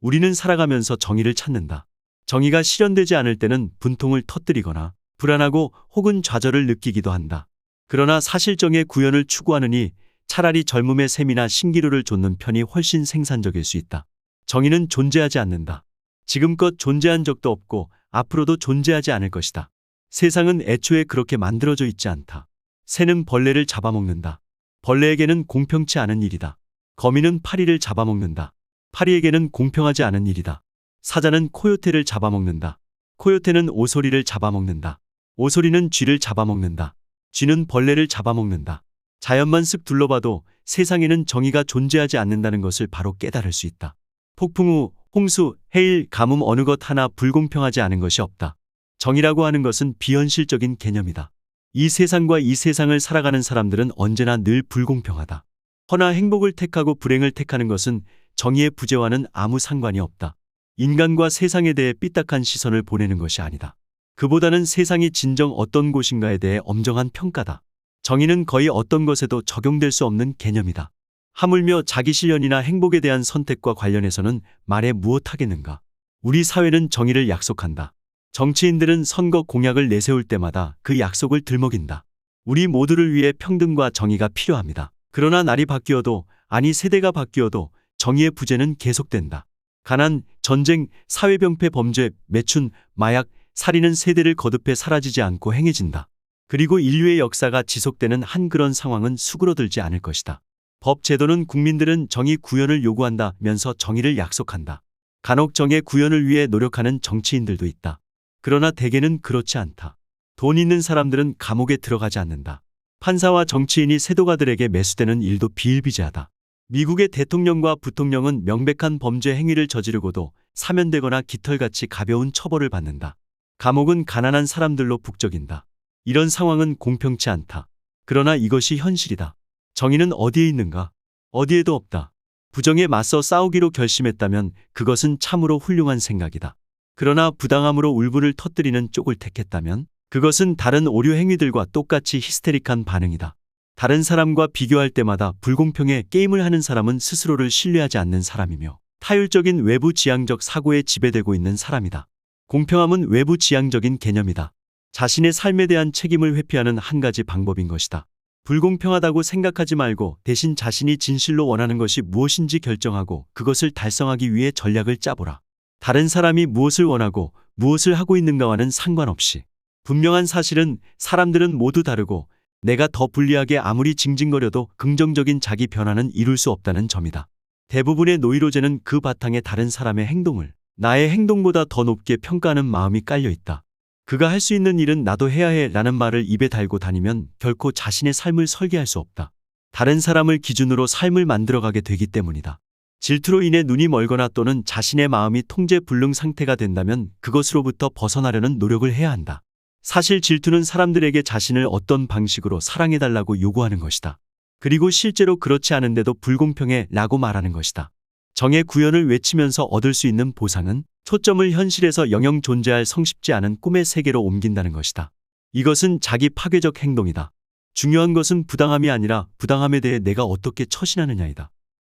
우리는 살아가면서 정의를 찾는다. 정의가 실현되지 않을 때는 분통을 터뜨리거나 불안하고 혹은 좌절을 느끼기도 한다. 그러나 사실정의 구현을 추구하느니 차라리 젊음의 셈이나 신기루를 좇는 편이 훨씬 생산적일 수 있다. 정의는 존재하지 않는다. 지금껏 존재한 적도 없고 앞으로도 존재하지 않을 것이다. 세상은 애초에 그렇게 만들어져 있지 않다. 새는 벌레를 잡아먹는다. 벌레에게는 공평치 않은 일이다. 거미는 파리를 잡아먹는다. 파리에게는 공평하지 않은 일이다. 사자는 코요테를 잡아먹는다. 코요테는 오소리를 잡아먹는다. 오소리는 쥐를 잡아먹는다. 쥐는 벌레를 잡아먹는다. 자연만 쓱 둘러봐도 세상에는 정의가 존재하지 않는다는 것을 바로 깨달을 수 있다. 폭풍우, 홍수, 해일, 가뭄 어느 것 하나 불공평하지 않은 것이 없다. 정의라고 하는 것은 비현실적인 개념이다. 이 세상과 이 세상을 살아가는 사람들은 언제나 늘 불공평하다. 허나 행복을 택하고 불행을 택하는 것은 정의의 부재와는 아무 상관이 없다. 인간과 세상에 대해 삐딱한 시선을 보내는 것이 아니다. 그보다는 세상이 진정 어떤 곳인가에 대해 엄정한 평가다. 정의는 거의 어떤 것에도 적용될 수 없는 개념이다. 하물며 자기 실현이나 행복에 대한 선택과 관련해서는 말해 무엇하겠는가. 우리 사회는 정의를 약속한다. 정치인들은 선거 공약을 내세울 때마다 그 약속을 들먹인다. 우리 모두를 위해 평등과 정의가 필요합니다. 그러나 날이 바뀌어도, 아니 세대가 바뀌어도 정의의 부재는 계속된다. 가난, 전쟁, 사회병폐 범죄, 매춘, 마약, 살인은 세대를 거듭해 사라지지 않고 행해진다. 그리고 인류의 역사가 지속되는 한 그런 상황은 수그러들지 않을 것이다. 법 제도는 국민들은 정의 구현을 요구한다면서 정의를 약속한다. 간혹 정의 구현을 위해 노력하는 정치인들도 있다. 그러나 대개는 그렇지 않다. 돈 있는 사람들은 감옥에 들어가지 않는다. 판사와 정치인이 세도가들에게 매수되는 일도 비일비재하다. 미국의 대통령과 부통령은 명백한 범죄 행위를 저지르고도 사면되거나 깃털같이 가벼운 처벌을 받는다. 감옥은 가난한 사람들로 북적인다. 이런 상황은 공평치 않다. 그러나 이것이 현실이다. 정의는 어디에 있는가? 어디에도 없다. 부정에 맞서 싸우기로 결심했다면 그것은 참으로 훌륭한 생각이다. 그러나 부당함으로 울분을 터뜨리는 쪽을 택했다면 그것은 다른 오류 행위들과 똑같이 히스테릭한 반응이다. 다른 사람과 비교할 때마다 불공평에 게임을 하는 사람은 스스로를 신뢰하지 않는 사람이며 타율적인 외부 지향적 사고에 지배되고 있는 사람이다. 공평함은 외부 지향적인 개념이다. 자신의 삶에 대한 책임을 회피하는 한 가지 방법인 것이다. 불공평하다고 생각하지 말고 대신 자신이 진실로 원하는 것이 무엇인지 결정하고 그것을 달성하기 위해 전략을 짜보라. 다른 사람이 무엇을 원하고 무엇을 하고 있는가와는 상관없이 분명한 사실은 사람들은 모두 다르고 내가 더 불리하게 아무리 징징거려도 긍정적인 자기 변화는 이룰 수 없다는 점이다. 대부분의 노이로제는 그 바탕에 다른 사람의 행동을 나의 행동보다 더 높게 평가하는 마음이 깔려 있다. 그가 할 수 있는 일은 나도 해야 해 라는 말을 입에 달고 다니면 결코 자신의 삶을 설계할 수 없다. 다른 사람을 기준으로 삶을 만들어가게 되기 때문이다. 질투로 인해 눈이 멀거나 또는 자신의 마음이 통제 불능 상태가 된다면 그것으로부터 벗어나려는 노력을 해야 한다. 사실 질투는 사람들에게 자신을 어떤 방식으로 사랑해달라고 요구하는 것이다. 그리고 실제로 그렇지 않은데도 불공평해 라고 말하는 것이다. 정의 구현을 외치면서 얻을 수 있는 보상은 초점을 현실에서 영영 존재할 성쉽지 않은 꿈의 세계로 옮긴다는 것이다. 이것은 자기 파괴적 행동이다. 중요한 것은 부당함이 아니라 부당함에 대해 내가 어떻게 처신하느냐이다.